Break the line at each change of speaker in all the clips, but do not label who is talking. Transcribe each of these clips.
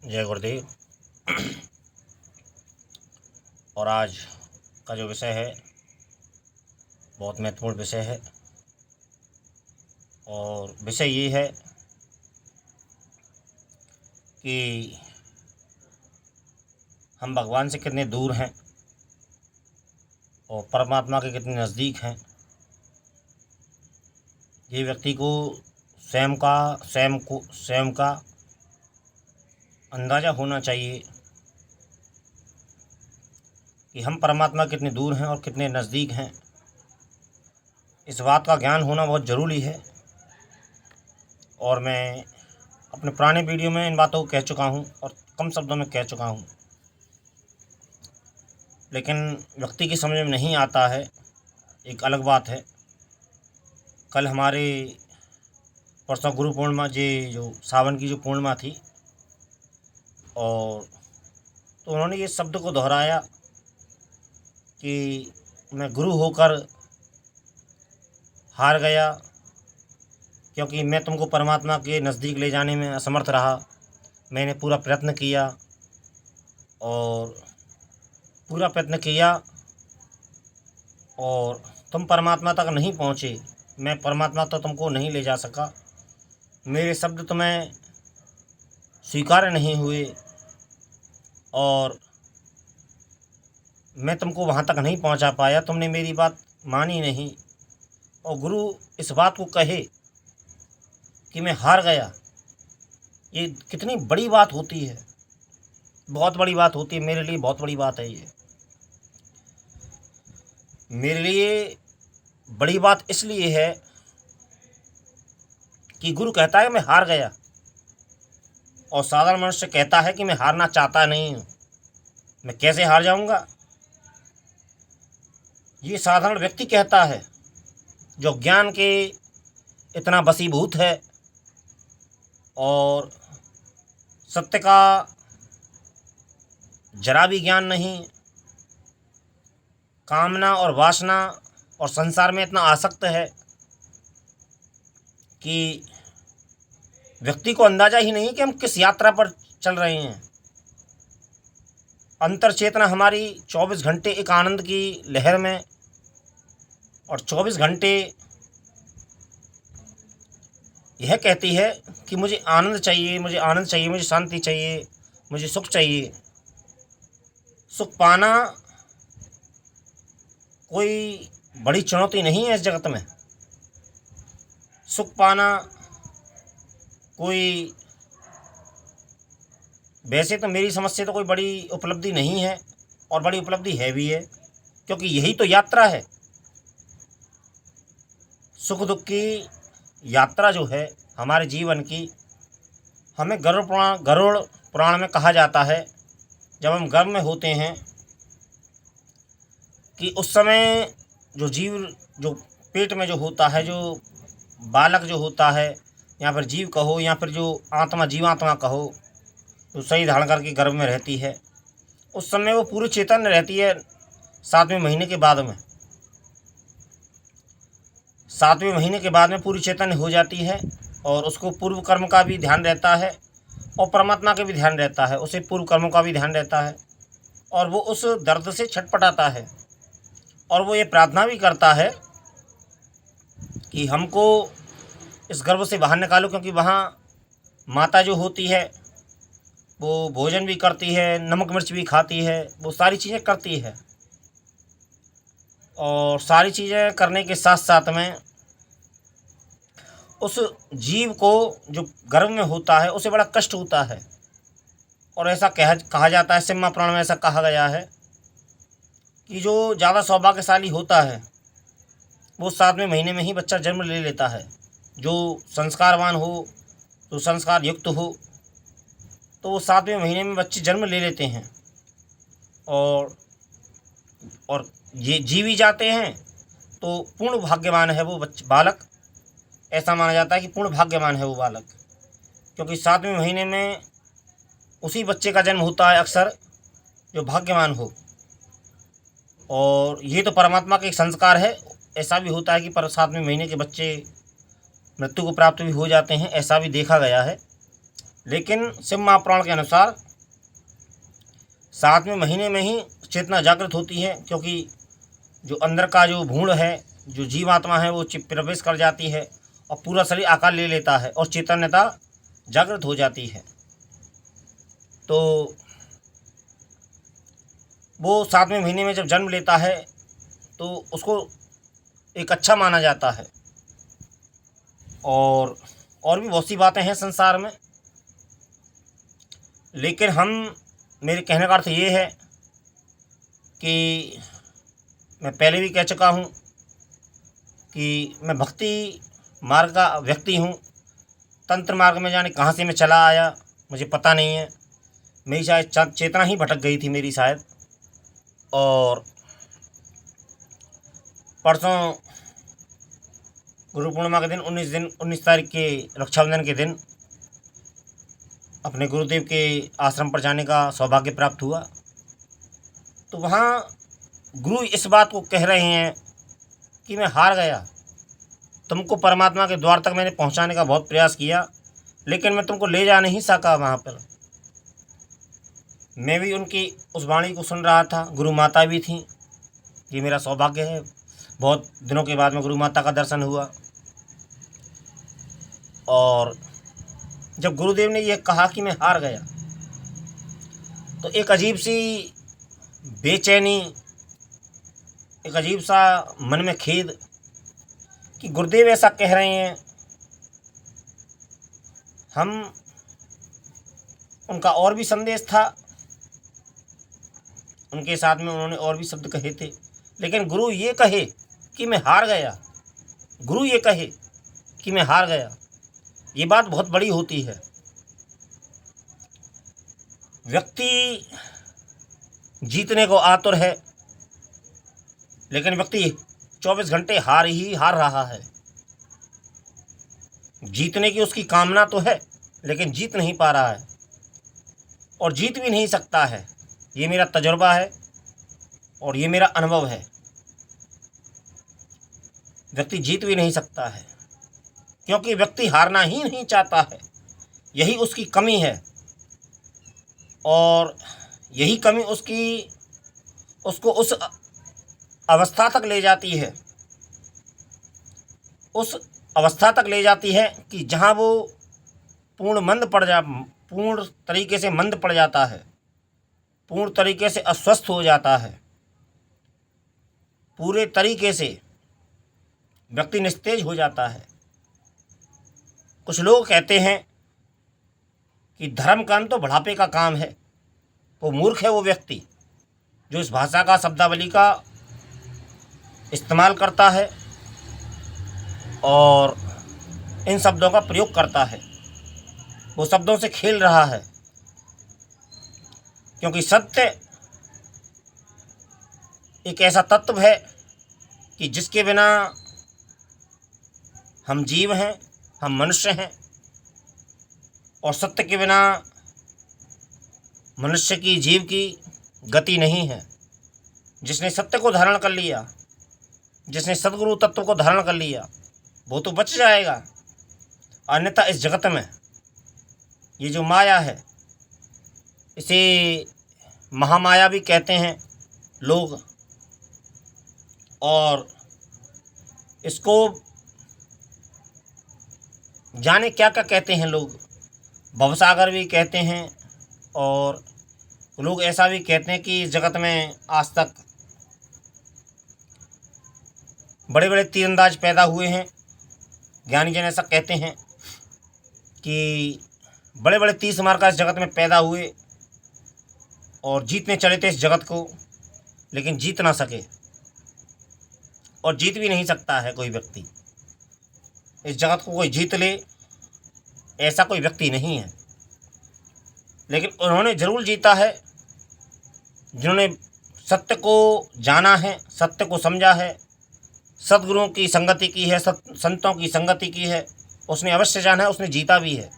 जय गुरुदेव। और आज का जो विषय है बहुत महत्वपूर्ण विषय है। और विषय ये है कि हम भगवान से कितने दूर हैं और परमात्मा के कितने नज़दीक हैं। ये व्यक्ति को स्वयं का अंदाज़ा होना चाहिए कि हम परमात्मा कितने दूर हैं और कितने नज़दीक हैं। इस बात का ज्ञान होना बहुत ज़रूरी है। और मैं अपने पुराने वीडियो में इन बातों को कह चुका हूँ और कम शब्दों में कह चुका हूँ, लेकिन व्यक्ति की समझ में नहीं आता है। एक अलग बात है। कल हमारे परसों गुरु पूर्णिमा जो सावन की जो पूर्णिमा थी, और तो उन्होंने ये शब्द को दोहराया कि मैं गुरु होकर हार गया, क्योंकि मैं तुमको परमात्मा के नज़दीक ले जाने में असमर्थ रहा। मैंने पूरा प्रयत्न किया और तुम परमात्मा तक नहीं पहुँचे। मैं परमात्मा तक तुमको नहीं ले जा सका। मेरे शब्द तुम्हें स्वीकार नहीं हुए और मैं तुमको वहाँ तक नहीं पहुँचा पाया। तुमने मेरी बात मानी नहीं। और गुरु इस बात को कहे कि मैं हार गया, ये कितनी बड़ी बात होती है। बहुत बड़ी बात होती है। मेरे लिए बहुत बड़ी बात है। ये मेरे लिए बड़ी बात इसलिए है कि गुरु कहता है मैं हार गया, और साधारण मनुष्य कहता है कि मैं हारना चाहता नहीं हूँ। मैं कैसे हार जाऊँगा? ये साधारण व्यक्ति कहता है जो ज्ञान के इतना वशीभूत है और सत्य का जरा भी ज्ञान नहीं, कामना और वासना और संसार में इतना आसक्त है कि व्यक्ति को अंदाज़ा ही नहीं कि हम किस यात्रा पर चल रहे हैं। अंतर चेतना हमारी 24 घंटे एक आनंद की लहर में, और 24 घंटे यह कहती है कि मुझे आनंद चाहिए, मुझे आनंद चाहिए, मुझे शांति चाहिए, मुझे सुख चाहिए। सुख पाना कोई बड़ी चुनौती नहीं है इस जगत में। सुख पाना कोई, वैसे तो मेरी समझ से तो कोई बड़ी उपलब्धि नहीं है, और बड़ी उपलब्धि है भी है, क्योंकि यही तो यात्रा है। सुख दुख की यात्रा जो है हमारे जीवन की, हमें गरुड़ पुराण में कहा जाता है, जब हम गर्भ में होते हैं कि उस समय जो जीव जो पेट में जो होता है, जो बालक जो होता है, या फिर जीव कहो या फिर जो आत्मा जीवात्मा कहो, जो सही धारण करके गर्भ में रहती है, उस समय वो पूरी चेतन रहती है। 7वें महीने के बाद में 7वें महीने के बाद में पूरी चेतन हो जाती है, और उसको पूर्व कर्म का भी ध्यान रहता है और परमात्मा का भी ध्यान रहता है। उसे पूर्व कर्मों का भी ध्यान रहता है, और वो उस दर्द से छटपटाता है, और वो ये प्रार्थना भी करता है कि हमको इस गर्भ से बाहर निकालो, क्योंकि वहाँ माता जो होती है वो भोजन भी करती है, नमक मिर्च भी खाती है, वो सारी चीज़ें करती है। और सारी चीज़ें करने के साथ साथ में उस जीव को जो गर्भ में होता है उसे बड़ा कष्ट होता है। और ऐसा कहा जाता है, सिम्हा पुराण में ऐसा कहा गया है कि जो ज़्यादा सौभाग्यशाली होता है वो 7वें महीने में ही बच्चा जन्म ले लेता है। जो संस्कारवान हो, जो संस्कार युक्त हो, तो वो 7वें महीने में बच्चे जन्म ले लेते हैं, और ये जीव ही जाते हैं। तो पूर्ण भाग्यवान है वो बालक। ऐसा माना जाता है कि पूर्ण भाग्यवान है वो बालक, क्योंकि 7वें महीने में उसी बच्चे का जन्म होता है अक्सर जो भाग्यवान हो। और ये तो परमात्मा का एक संस्कार है। ऐसा भी होता है कि 7वें महीने के बच्चे मृत्यु को प्राप्त भी हो जाते हैं, ऐसा भी देखा गया है। लेकिन शिव महापुराण के अनुसार 7वें महीने में ही चेतना जागृत होती है, क्योंकि जो अंदर का जो भूण है, जो जीवात्मा है, वो प्रवेश कर जाती है और पूरा शरीर आकार ले लेता है और चैतन्यता जागृत हो जाती है। तो वो 7वें महीने में जब जन्म लेता है तो उसको एक अच्छा माना जाता है। और भी बहुत सी बातें हैं संसार में, लेकिन मेरे कहने का अर्थ ये है कि मैं पहले भी कह चुका हूँ कि मैं भक्ति मार्ग का व्यक्ति हूँ। तंत्र मार्ग में जाने कहाँ से मैं चला आया मुझे पता नहीं है। मेरी शायद चेतना ही भटक गई थी मेरी शायद। और परसों गुरु पूर्णिमा के दिन 19 तारीख के रक्षाबंधन के दिन अपने गुरुदेव के आश्रम पर जाने का सौभाग्य प्राप्त हुआ। तो वहाँ गुरु इस बात को कह रहे हैं कि मैं हार गया। तुमको परमात्मा के द्वार तक मैंने पहुँचाने का बहुत प्रयास किया, लेकिन मैं तुमको ले जा नहीं सका वहाँ पर। मैं भी उनकी उस वाणी को सुन रहा था। गुरु माता भी थी। ये मेरा सौभाग्य है, बहुत दिनों के बाद में गुरु माता का दर्शन हुआ। और जब गुरुदेव ने यह कहा कि मैं हार गया, तो एक अजीब सी बेचैनी, एक अजीब सा मन में खेद कि गुरुदेव ऐसा कह रहे हैं। उनका और भी संदेश था, उनके साथ में उन्होंने और भी शब्द कहे थे, लेकिन गुरु ये कहे कि मैं हार गया, गुरु ये कहे कि मैं हार गया, ये बात बहुत बड़ी होती है। व्यक्ति जीतने को आतुर है, लेकिन व्यक्ति 24 घंटे हार रहा है। जीतने की उसकी कामना तो है, लेकिन जीत नहीं पा रहा है और जीत भी नहीं सकता है। ये मेरा तजुर्बा है और ये मेरा अनुभव है। व्यक्ति जीत भी नहीं सकता है, क्योंकि व्यक्ति हारना ही नहीं चाहता है। यही उसकी कमी है और यही कमी उसको उस अवस्था तक ले जाती है, उस अवस्था तक ले जाती है कि जहाँ वो पूर्ण तरीके से मंद पड़ जाता है, पूर्ण तरीके से अस्वस्थ हो जाता है, पूरे तरीके से व्यक्ति निस्तेज हो जाता है। कुछ लोग कहते हैं कि धर्म कर्म तो बुढ़ापे का काम है। वो मूर्ख है वो व्यक्ति जो इस भाषा का, शब्दावली का इस्तेमाल करता है और इन शब्दों का प्रयोग करता है। वो शब्दों से खेल रहा है, क्योंकि सत्य एक ऐसा तत्व है कि जिसके बिना हम जीव हैं, हम मनुष्य हैं, और सत्य के बिना मनुष्य की, जीव की गति नहीं है। जिसने सत्य को धारण कर लिया, जिसने सद्गुरु तत्व को धारण कर लिया, वो तो बच जाएगा। अन्यथा इस जगत में ये जो माया है, इसे महामाया भी कहते हैं लोग, और इसको जाने क्या क्या कहते हैं लोग। भवसागर भी कहते हैं, और लोग ऐसा भी कहते हैं कि इस जगत में आज तक बड़े बड़े तीरंदाज पैदा हुए हैं। ज्ञानी जन ऐसा कहते हैं कि बड़े बड़े तीर मारकर इस जगत में पैदा हुए और जीतने चले थे इस जगत को, लेकिन जीत ना सके, और जीत भी नहीं सकता है कोई व्यक्ति। इस जगत को कोई जीत ले ऐसा कोई व्यक्ति नहीं है। लेकिन उन्होंने जरूर जीता है जिन्होंने सत्य को जाना है, सत्य को समझा है, सद्गुरुओं की संगति की है, संतों की संगति की है। उसने अवश्य जाना है, उसने जीता भी है।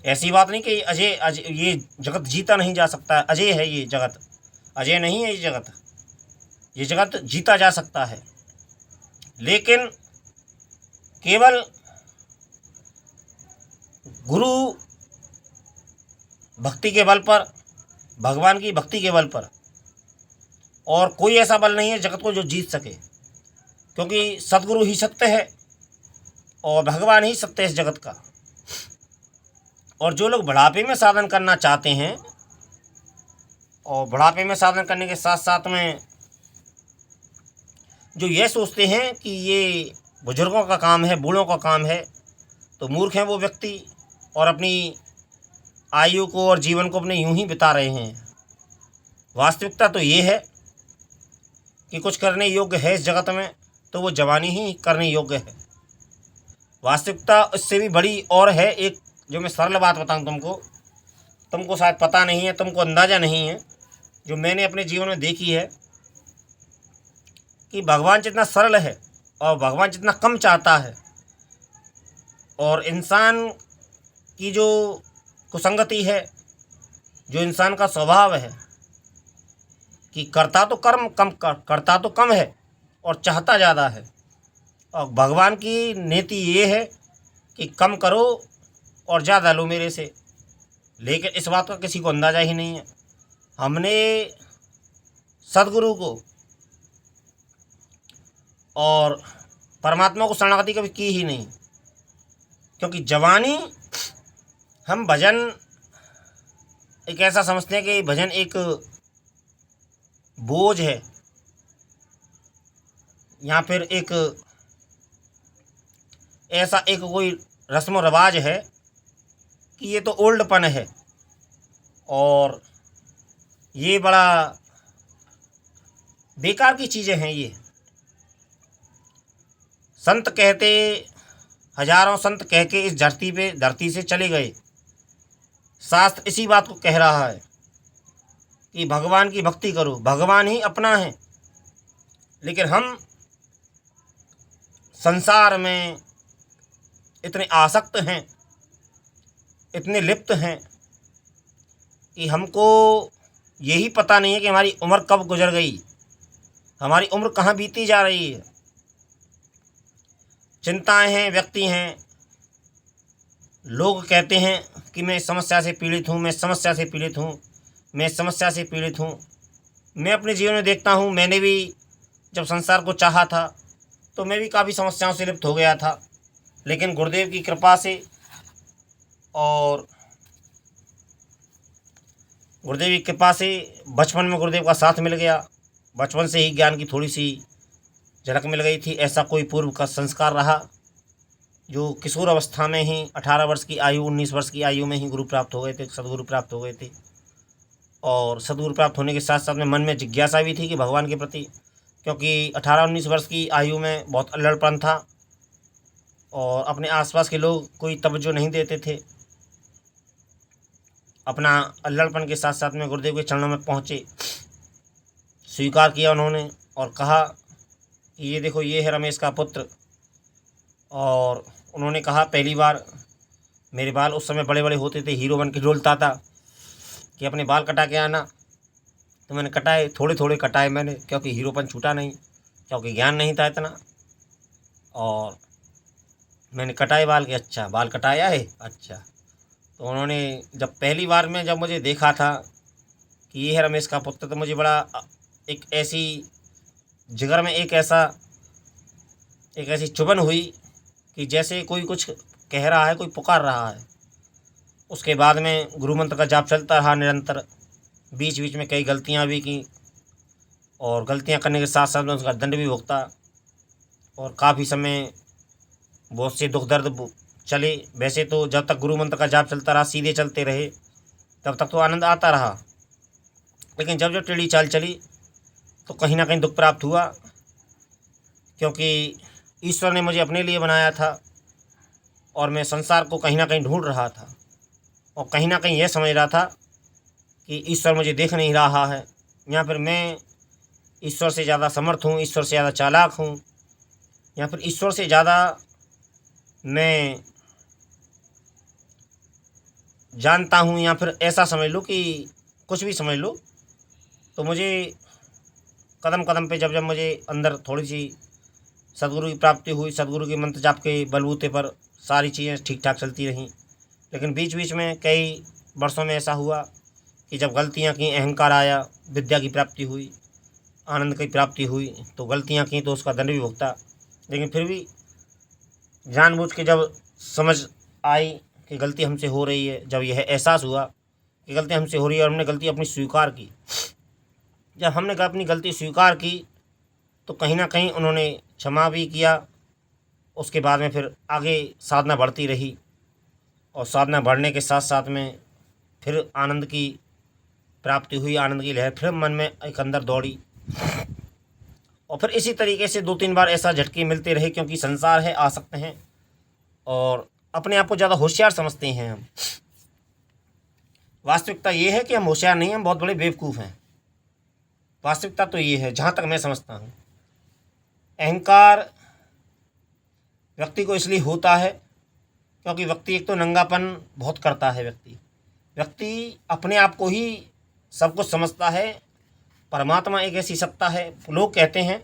ऐसी बात नहीं कि अजय ये जगत जीता नहीं जा सकता है। अजय है ये जगत, अजय नहीं है ये जगत जीता जा सकता है। लेकिन केवल गुरु भक्ति के बल पर, भगवान की भक्ति के बल पर, और कोई ऐसा बल नहीं है जगत को जो जीत सके, क्योंकि सद्गुरु ही सत्य है और भगवान ही सत्य है इस जगत का। और जो लोग बुढ़ापे में साधन करना चाहते हैं और बुढ़ापे में साधन करने के साथ साथ में जो ये सोचते हैं कि ये बुजुर्गों का काम है, बूढ़ों का काम है, तो मूर्ख हैं वो व्यक्ति और अपनी आयु को और जीवन को अपने यूं ही बिता रहे हैं। वास्तविकता तो ये है कि कुछ करने योग्य है इस जगत में तो वो जवानी ही करने योग्य है। वास्तविकता इससे भी बड़ी और है, एक जो मैं सरल बात बताऊं तुमको शायद पता नहीं है, तुमको अंदाज़ा नहीं है, जो मैंने अपने जीवन में देखी है कि भगवान जितना सरल है और भगवान जितना कम चाहता है, और इंसान की जो कुसंगति है, जो इंसान का स्वभाव है कि करता तो कम है और चाहता ज़्यादा है, और भगवान की नीति ये है कि कम करो और ज़्यादा लो मेरे से। लेकिन इस बात का किसी को अंदाज़ा ही नहीं है। हमने सद्गुरु को और परमात्मा को शरणागति कभी की ही नहीं, क्योंकि जवानी हम भजन एक ऐसा समझते हैं कि भजन एक बोझ है या फिर एक ऐसा एक कोई रस्म व रवाज है कि ये तो ओल्डपन है, और ये बड़ा बेकार की चीज़ें हैं। ये संत कहते, हजारों संत कह के इस धरती से चले गए। शास्त्र इसी बात को कह रहा है कि भगवान की भक्ति करो, भगवान ही अपना है। लेकिन हम संसार में इतने आसक्त हैं, इतने लिप्त हैं कि हमको यही पता नहीं है कि हमारी उम्र कब गुजर गई, हमारी उम्र कहाँ बीती जा रही है। चिंताएं हैं, व्यक्ति हैं, लोग कहते हैं कि मैं इस समस्या से पीड़ित हूँ, मैं इस समस्या से पीड़ित हूँ, मैं इस समस्या से पीड़ित हूँ। मैं अपने जीवन में देखता हूँ, मैंने भी जब संसार को चाहा था तो मैं भी काफ़ी समस्याओं से लिप्त हो गया था, लेकिन गुरुदेव की कृपा से और गुरुदेव की कृपा से बचपन में गुरुदेव का साथ मिल गया। बचपन से ही ज्ञान की थोड़ी सी झलक मिल गई थी। ऐसा कोई पूर्व का संस्कार रहा जो किशोर अवस्था में ही 18 वर्ष की आयु, 19 वर्ष की आयु में ही गुरु प्राप्त हो गए थे, सदगुरु प्राप्त हो गए थे। और सदगुरु प्राप्त होने के साथ साथ में मन में जिज्ञासा भी थी कि भगवान के प्रति, क्योंकि 18-19 वर्ष की आयु में बहुत अल्लड़पन था और अपने आसपास के लोग कोई तवज्जो नहीं देते थे। अपना अल्लड़पन के साथ साथ में गुरुदेव के चरणों में पहुँचे, स्वीकार किया उन्होंने और कहा कि ये देखो, ये है रमेश का पुत्र। और उन्होंने कहा, पहली बार मेरे बाल उस समय बड़े बड़े होते थे, हीरो बन के डोलता था कि अपने बाल कटा के आना। तो मैंने कटाए, थोड़े थोड़े कटाए मैंने, क्योंकि हीरोपन छूटा नहीं, क्योंकि ज्ञान नहीं था इतना। और मैंने कटाए बाल के, अच्छा बाल कटाया है, अच्छा। तो उन्होंने जब पहली बार में जब मुझे देखा था कि ये है रमेश का पुत्र, तो मुझे बड़ा एक ऐसी जिगर में एक ऐसी चुभन हुई कि जैसे कोई कुछ कह रहा है, कोई पुकार रहा है। उसके बाद में गुरु मंत्र का जाप चलता रहा निरंतर। बीच बीच में कई गलतियां भी की और गलतियां करने के साथ साथ में उसका दंड भी भुगता, और काफ़ी समय बहुत से दुख दर्द चले। वैसे तो जब तक गुरु मंत्र का जाप चलता रहा, सीधे चलते रहे, तब तक तो आनंद आता रहा। लेकिन जब जब टेढ़ी चाल चली तो कहीं ना कहीं दुख प्राप्त हुआ, क्योंकि ईश्वर ने मुझे अपने लिए बनाया था और मैं संसार को कहीं ना कहीं ढूंढ रहा था, और कहीं ना कहीं यह समझ रहा था कि ईश्वर मुझे देख नहीं रहा है, या फिर मैं ईश्वर से ज़्यादा समर्थ हूँ, ईश्वर से ज़्यादा चालाक हूँ, या फिर ईश्वर से ज़्यादा मैं जानता हूँ, या फिर ऐसा समझ लो कि कुछ भी समझ लो। तो मुझे कदम कदम पे जब जब मुझे अंदर थोड़ी सी सदगुरु की प्राप्ति हुई, सदगुरु के मंत्र जाप के बलबूते पर सारी चीज़ें ठीक ठाक चलती रहीं। लेकिन बीच बीच में कई वर्षों में ऐसा हुआ कि जब गलतियां की, अहंकार आया, विद्या की प्राप्ति हुई, आनंद की प्राप्ति हुई, तो गलतियां की तो उसका दंड भी भुगता। लेकिन फिर भी जानबूझ के जब समझ आई कि गलती हमसे हो रही है, जब यह एहसास हुआ कि गलती हमसे हो रही है और हमने गलती अपनी स्वीकार की, जब हमने अपनी गलती स्वीकार की तो कहीं ना कहीं उन्होंने क्षमा भी किया। उसके बाद में फिर आगे साधना बढ़ती रही और साधना बढ़ने के साथ साथ में फिर आनंद की प्राप्ति हुई, आनंद की लहर फिर मन में एक अंदर दौड़ी। और फिर इसी तरीके से 2-3 बार ऐसा झटके मिलते रहे, क्योंकि संसार है, आ सकते हैं और अपने आप को ज़्यादा होशियार समझते हैं हम। वास्तविकता ये है कि हम होशियार नहीं हैं, हम बहुत बड़े बेवकूफ़ हैं। वास्तविकता तो ये है, जहाँ तक मैं समझता हूँ। अहंकार व्यक्ति को इसलिए होता है क्योंकि व्यक्ति एक तो नंगापन बहुत करता है। व्यक्ति अपने आप को ही सब कुछ समझता है। परमात्मा एक ऐसी सत्ता है, लोग कहते हैं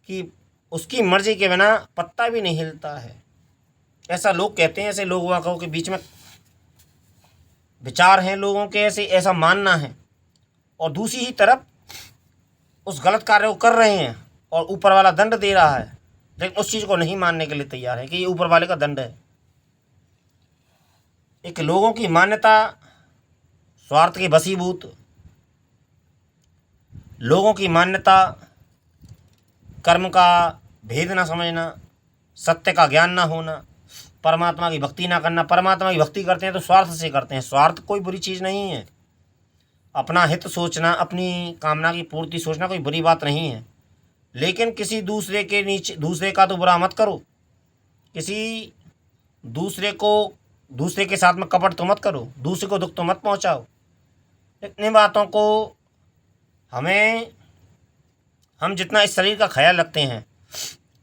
कि उसकी मर्जी के बिना पत्ता भी नहीं हिलता है, ऐसा लोग कहते हैं। ऐसे लोगों के बीच में विचार हैं लोगों के, ऐसा मानना है। और दूसरी ही तरफ उस गलत कार्य को कर रहे हैं और ऊपर वाला दंड दे रहा है, लेकिन उस चीज़ को नहीं मानने के लिए तैयार है कि ये ऊपर वाले का दंड है। एक लोगों की मान्यता स्वार्थ के वशीभूत, लोगों की मान्यता कर्म का भेद ना समझना, सत्य का ज्ञान ना होना, परमात्मा की भक्ति ना करना। परमात्मा की भक्ति करते हैं तो स्वार्थ से करते हैं। स्वार्थ कोई बुरी चीज़ नहीं है। अपना हित सोचना, अपनी कामना की पूर्ति सोचना कोई बुरी बात नहीं है, लेकिन किसी दूसरे के नीचे, दूसरे का तो बुरा मत करो, किसी दूसरे के साथ में कपट तो मत करो, दूसरे को दुख तो मत पहुंचाओ। इतनी बातों को हम जितना इस शरीर का ख्याल रखते हैं,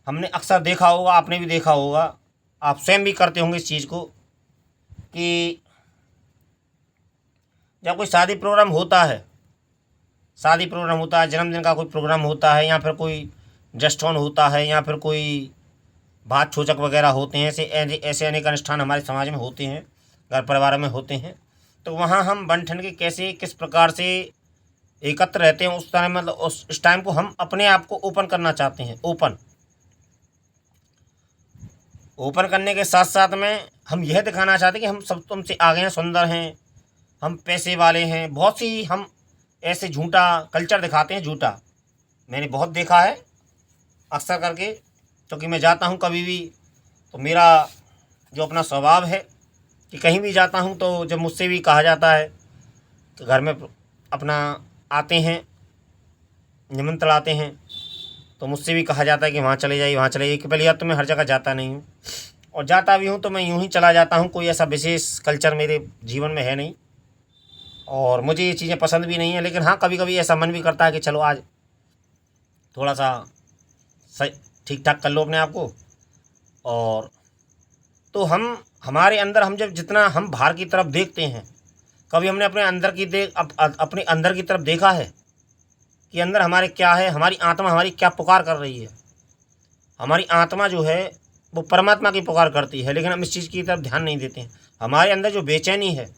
हमने अक्सर देखा होगा, आपने भी देखा होगा, आप स्वयं भी करते होंगे इस चीज़ को, कि जब कोई शादी प्रोग्राम होता है, जन्मदिन का कोई प्रोग्राम होता है, या फिर कोई जस्टोन होता है, या फिर कोई भात छोचक वगैरह होते हैं, ऐसे अनेक अनुष्ठान हमारे समाज में होते हैं, घर परिवार में होते हैं। तो वहाँ हम बन ठन के किस प्रकार से एकत्र रहते हैं, उस टाइम मतलब उस टाइम को हम अपने आप को ओपन करना चाहते हैं। ओपन करने के साथ साथ में हम यह दिखाना चाहते हैं कि हम सब तुमसे आगे हैं, सुंदर हैं, हम पैसे वाले हैं। बहुत सी हम ऐसे झूठा कल्चर दिखाते हैं, झूठा। मैंने बहुत देखा है अक्सर करके, क्योंकि मैं जाता हूँ कभी भी, तो मेरा जो अपना स्वभाव है कि कहीं भी जाता हूँ तो जब मुझसे भी कहा जाता है कि घर में अपना आते हैं, निमंत्रण आते हैं, तो मुझसे भी कहा जाता है कि वहाँ चले जाइए कि पहले यार तो मैं हर जगह जाता नहीं हूँ, और जाता भी हूँ तो मैं यूँ ही चला जाता हूँ। कोई ऐसा विशेष कल्चर मेरे जीवन में है नहीं और मुझे ये चीज़ें पसंद भी नहीं है। लेकिन हाँ, कभी कभी ऐसा मन भी करता है कि चलो आज थोड़ा सा सही ठीक ठाक कर लो अपने आप को। और तो हमारे अंदर हम जब जितना हम बाहर की तरफ देखते हैं, कभी हमने अपने अंदर की तरफ देखा है कि अंदर हमारे क्या है, हमारी आत्मा हमारी क्या पुकार कर रही है। हमारी आत्मा जो है वो परमात्मा की पुकार करती है, लेकिन हम इस चीज़ की तरफ ध्यान नहीं देते हैं। हमारे अंदर जो बेचैनी है,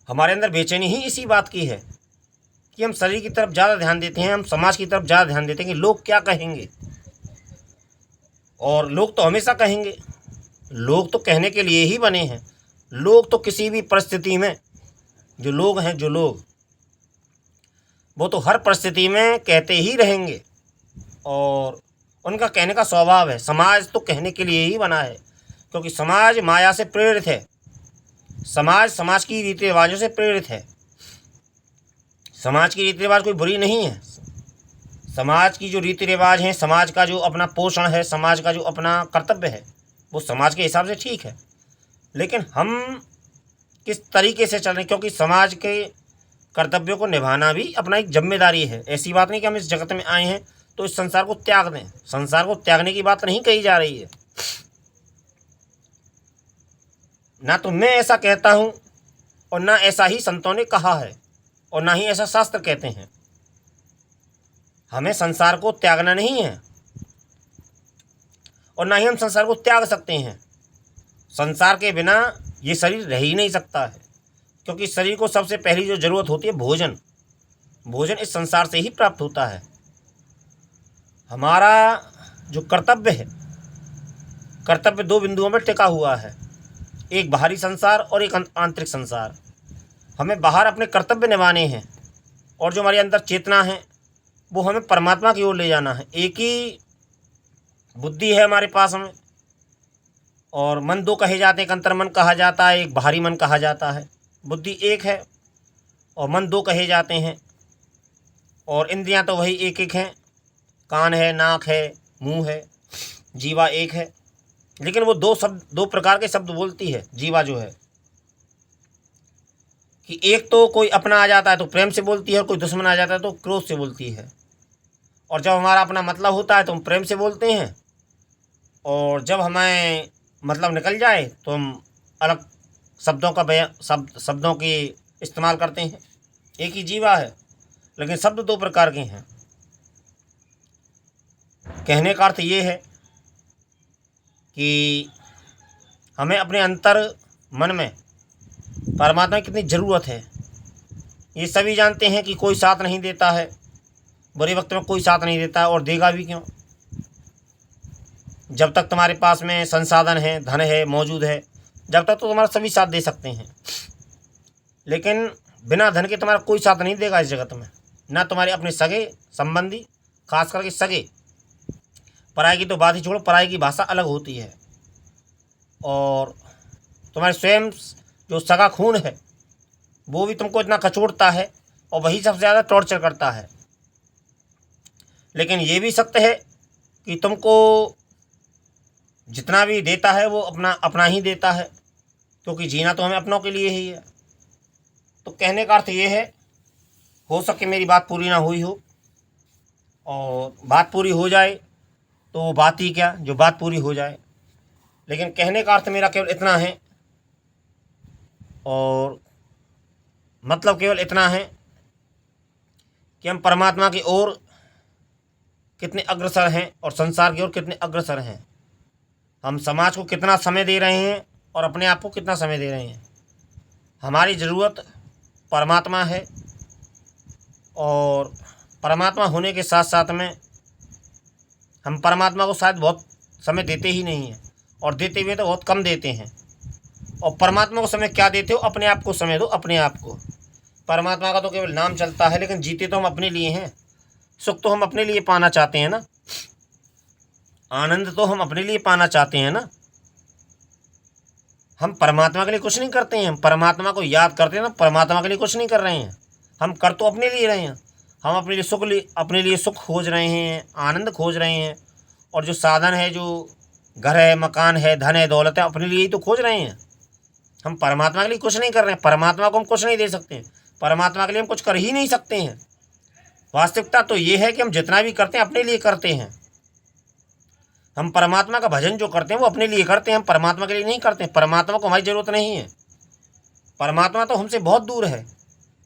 हमारे अंदर बेचैनी ही इसी बात की है कि हम शरीर की तरफ ज़्यादा ध्यान देते हैं, हम समाज की तरफ ज़्यादा ध्यान देते हैं कि लोग क्या कहेंगे। और लोग तो हमेशा कहेंगे, लोग तो कहने के लिए ही बने हैं। लोग तो किसी भी परिस्थिति में जो लोग वो तो हर परिस्थिति में कहते ही रहेंगे और उनका कहने का स्वभाव है। समाज तो कहने के लिए ही बना है, क्योंकि समाज माया से प्रेरित है। समाज की रीति रिवाजों से प्रेरित है। समाज की रीति रिवाज कोई बुरी नहीं है। समाज की जो रीति रिवाज हैं, समाज का जो अपना पोषण है, समाज का जो अपना कर्तव्य है, वो समाज के हिसाब से ठीक है। लेकिन हम किस तरीके से चल रहे हैं, क्योंकि समाज के कर्तव्यों को निभाना भी अपना एक जिम्मेदारी है। ऐसी बात नहीं कि हम इस जगत में आए हैं तो इस संसार को त्याग दें। संसार को त्यागने की बात नहीं कही जा रही है। ना तो मैं ऐसा कहता हूँ और ना ऐसा ही संतों ने कहा है और ना ही ऐसा शास्त्र कहते हैं। हमें संसार को त्यागना नहीं है और ना ही हम संसार को त्याग सकते हैं। संसार के बिना ये शरीर रह ही नहीं सकता है, क्योंकि शरीर को सबसे पहली जो ज़रूरत होती है भोजन, भोजन इस संसार से ही प्राप्त होता है। हमारा जो कर्तव्य है, कर्तव्य दो बिंदुओं में टिका हुआ है, एक बाहरी संसार और एक आंतरिक संसार। हमें बाहर अपने कर्तव्य निभाने हैं और जो हमारे अंदर चेतना है वो हमें परमात्मा की ओर ले जाना है। एक ही बुद्धि है हमारे पास में, और मन दो कहे जाते हैं, एक अंतर्मन कहा जाता है, एक बाहरी मन कहा जाता है। बुद्धि एक है और मन दो कहे जाते हैं, और इंद्रियां तो वही एक एक हैं, कान है, नाक है, मुंह है, जीवा एक है। लेकिन वो दो प्रकार के शब्द बोलती है जीवा जो है, कि एक तो कोई अपना आ जाता है तो प्रेम से बोलती है, और कोई दुश्मन आ जाता है तो क्रोध से बोलती है। और जब हमारा अपना मतलब होता है तो हम प्रेम से बोलते हैं, और जब हमें मतलब निकल जाए तो हम अलग शब्दों के इस्तेमाल करते हैं। एक ही जीवा है लेकिन शब्द दो प्रकार के हैं। कहने का अर्थ ये है कि हमें अपने अंतर मन में परमात्मा की कितनी ज़रूरत है। ये सभी जानते हैं कि कोई साथ नहीं देता है, बुरे वक्त में कोई साथ नहीं देता है, और देगा भी क्यों। जब तक तुम्हारे पास में संसाधन है, धन है, मौजूद है, जब तक तो तुम्हारा सभी साथ दे सकते हैं। लेकिन बिना धन के तुम्हारा कोई साथ नहीं देगा इस जगत में, ना तुम्हारे अपने सगे संबंधी, खास करके सगे। पराई की तो बात ही छोड़ो, पराई की भाषा अलग होती है। और तुम्हारे स्वयं जो सगा खून है वो भी तुमको इतना कचोड़ता है, और वही सबसे ज़्यादा टॉर्चर करता है। लेकिन ये भी सत्य है कि तुमको जितना भी देता है वो अपना ही देता है, क्योंकि जीना तो हमें अपनों के लिए ही है। तो कहने का अर्थ ये है, हो सके मेरी बात पूरी ना हुई हो, और बात पूरी हो जाए तो वो बात ही क्या जो बात पूरी हो जाए। लेकिन कहने का अर्थ मेरा केवल इतना है, और मतलब केवल इतना है कि हम परमात्मा की ओर कितने अग्रसर हैं और संसार की ओर कितने अग्रसर हैं। हम समाज को कितना समय दे रहे हैं और अपने आप को कितना समय दे रहे हैं। हमारी ज़रूरत परमात्मा है, और परमात्मा होने के साथ साथ में हम परमात्मा को शायद बहुत समय देते ही नहीं हैं, और देते हुए तो बहुत कम देते हैं। और परमात्मा को समय क्या देते हो? अपने आप को समय दो, अपने आप को। परमात्मा का तो केवल नाम चलता है, लेकिन जीते तो हम अपने लिए हैं। सुख तो हम अपने लिए पाना चाहते हैं ना, आनंद तो हम अपने लिए पाना चाहते हैं ना। हम परमात्मा के लिए कुछ नहीं करते हैं। हम परमात्मा को याद करते हैं ना, परमात्मा के लिए कुछ नहीं कर रहे हैं। हम कर तो अपने लिए रहे हैं। हम अपने लिए सुख खोज रहे हैं, आनंद खोज रहे हैं, और जो साधन है, जो घर है, मकान है, धन है, दौलत है, अपने लिए ही तो खोज रहे हैं। हम परमात्मा के लिए कुछ नहीं कर रहे हैं। परमात्मा को हम कुछ नहीं दे सकते, परमात्मा के लिए हम कुछ कर ही नहीं सकते हैं। वास्तविकता तो ये है कि हम जितना भी करते हैं अपने लिए करते हैं। हम परमात्मा का भजन जो करते हैं वो अपने लिए करते हैं, हम परमात्मा के लिए नहीं करते हैं। परमात्मा को हमारी ज़रूरत नहीं है। परमात्मा तो हमसे बहुत दूर है,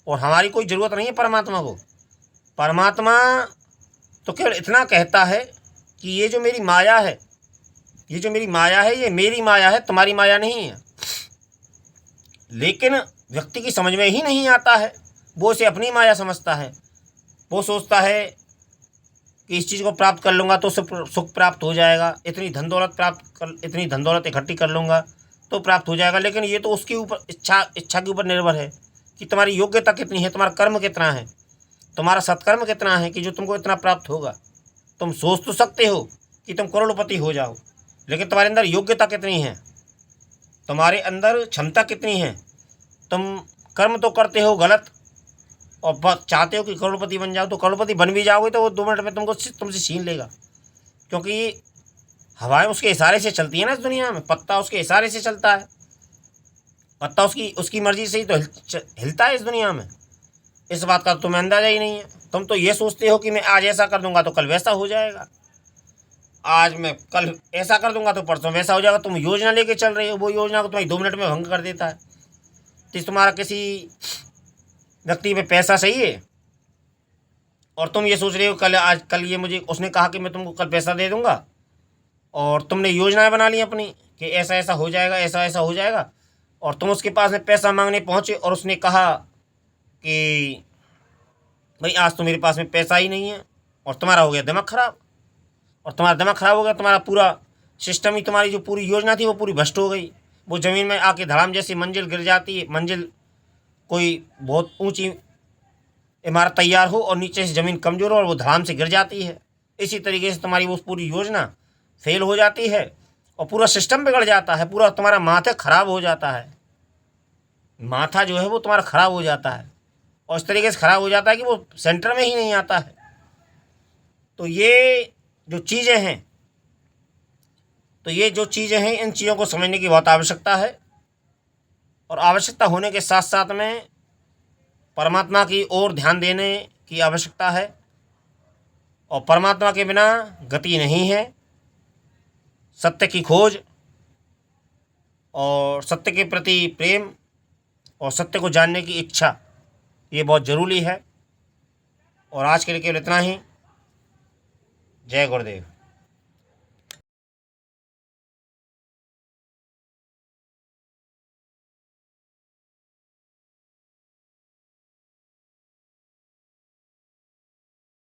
और हमारी कोई ज़रूरत नहीं है परमात्मा को। परमात्मा तो केवल इतना कहता है कि ये जो मेरी माया है, ये जो मेरी माया है, ये मेरी माया है, तुम्हारी माया नहीं है। लेकिन व्यक्ति की समझ में ही नहीं आता है, वो इसे अपनी माया समझता है। वो सोचता है कि इस चीज़ को प्राप्त कर लूँगा तो सुख प्राप्त हो जाएगा, इतनी धन दौलत इकट्ठी कर लूँगा तो प्राप्त हो जाएगा। लेकिन ये तो उसके ऊपर इच्छा के ऊपर निर्भर है कि तुम्हारी योग्यता कितनी है, तुम्हारा कर्म कितना है, तुम्हारा सत्कर्म कितना है कि जो तुमको इतना प्राप्त होगा। तुम सोच तो सकते हो कि तुम करोड़पति हो जाओ, लेकिन तुम्हारे अंदर योग्यता कितनी है, तुम्हारे अंदर क्षमता कितनी है। तुम कर्म तो करते हो गलत, और चाहते हो कि करोड़पति बन जाओ, तो करोड़पति बन भी जाओगे तो वो 2 मिनट में तुमसे छीन लेगा। क्योंकि हवाएं उसके इशारे से चलती है ना इस दुनिया में। पत्ता उसके इशारे से चलता है, पत्ता उसकी मर्जी से ही तो हिलता है इस दुनिया में। इस बात का तुम्हें अंदाजा ही नहीं है। तुम तो ये सोचते हो कि मैं आज ऐसा कर दूंगा तो कल वैसा हो जाएगा, आज मैं कल ऐसा कर दूंगा तो परसों वैसा हो जाएगा। तुम योजना लेके चल रहे हो, वो योजना को तुम्हारी 2 मिनट में भंग कर देता है। तो तुम्हारा किसी व्यक्ति पे पैसा चाहिए और तुम ये सोच रहे हो कल ये मुझे उसने कहा कि मैं तुमको कल पैसा दे दूंगा, और तुमने योजनाएं बना ली अपनी कि ऐसा ऐसा हो जाएगा, ऐसा ऐसा हो जाएगा। और तुम उसके पास में पैसा मांगने पहुँचे और उसने कहा कि भाई आज तो मेरे पास में पैसा ही नहीं है, और तुम्हारा हो गया दिमाग ख़राब, और तुम्हारा दिमाग ख़राब हो गया, तुम्हारा पूरा सिस्टम ही, तुम्हारी जो पूरी योजना थी वो पूरी भ्रष्ट हो गई। वो ज़मीन में आके धड़ाम जैसी मंजिल गिर जाती है, मंजिल कोई बहुत ऊंची इमारत तैयार हो और नीचे से ज़मीन कमज़ोर हो और वो धड़ाम से गिर जाती है। इसी तरीके से तुम्हारी वो पूरी योजना फेल हो जाती है और पूरा सिस्टम बिगड़ जाता है, पूरा तुम्हारा माथा ख़राब हो जाता है। माथा जो है वो तुम्हारा ख़राब हो जाता है और इस तरीके से ख़राब हो जाता है कि वो सेंटर में ही नहीं आता है। तो ये जो चीज़ें हैं इन चीज़ों को समझने की बहुत आवश्यकता है, और आवश्यकता होने के साथ साथ में परमात्मा की ओर ध्यान देने की आवश्यकता है। और परमात्मा के बिना गति नहीं है। सत्य की खोज और सत्य के प्रति प्रेम और सत्य को जानने की इच्छा, ये बहुत ज़रूरी है। और आज के लिए केवल इतना ही। जय गुरुदेव।